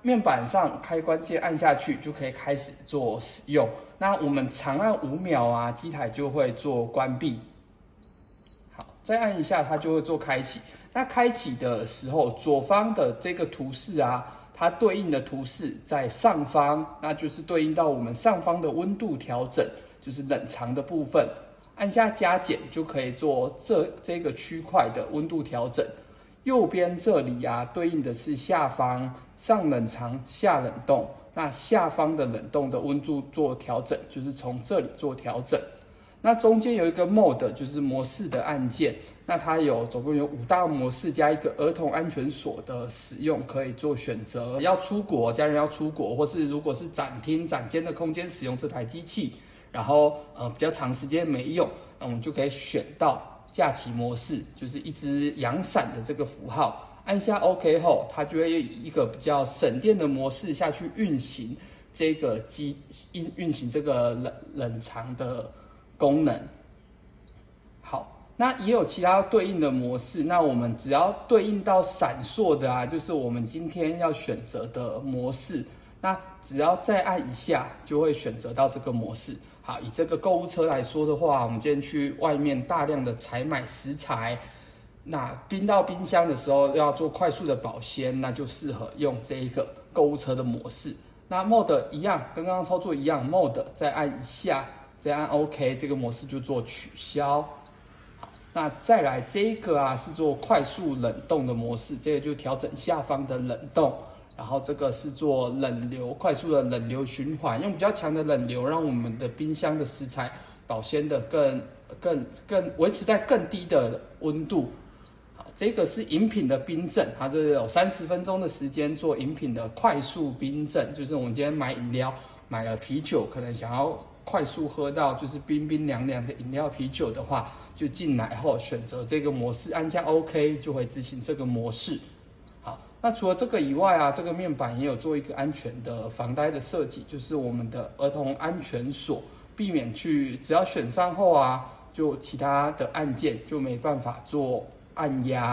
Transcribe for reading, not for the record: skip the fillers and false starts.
面板上开关键按下去就可以开始做使用。那我们长按5秒啊，机台就会做关闭。好，再按一下它就会做开启。那开启的时候，左方的这个图示啊，它对应的图示在上方，那就是对应到我们上方的温度调整，就是冷藏的部分。按下加减就可以做这个区块的温度调整。右边这里啊，对应的是下方上冷藏下冷冻，那下方的冷冻的温度做调整，就是从这里做调整。那中间有一个 Mode， 就是模式的按键，那它总共有5大模式加一个儿童安全锁的使用可以做选择。要出国，家人要出国，或是如果是展厅展间的空间使用这台机器，然后比较长时间没用，那我们就可以选到假期模式，就是一只阳伞的这个符号。按下 OK 后，它就会以一个比较省电的模式下去运行这个运行这个冷藏的功能。好，那也有其他对应的模式，那我们只要对应到闪烁的啊，就是我们今天要选择的模式，那只要再按一下就会选择到这个模式。好，以这个购物车来说的话，我们今天去外面大量的采买食材，那冰到冰箱的时候要做快速的保鲜，那就适合用这一个购物车的模式。那 Mode 一样，跟刚刚操作一样 ，Mode 再按一下，再按 OK， 这个模式就做取消。好，那再来这一个啊是做快速冷冻的模式，这个就调整下方的冷冻。然后这个是做冷流，快速的冷流循环，用比较强的冷流，让我们的冰箱的食材保鲜的更维持在更低的温度。好，这个是饮品的冰镇，它这有30分钟的时间做饮品的快速冰镇，就是我们今天买饮料，买了啤酒，可能想要快速喝到就是冰冰凉凉的饮料啤酒的话，就进来后选择这个模式，按下 OK 就会执行这个模式。那除了这个以外啊，这个面板也有做一个安全的防呆的设计，就是我们的儿童安全锁，避免只要选上后啊，就其他的按键就没办法做按压。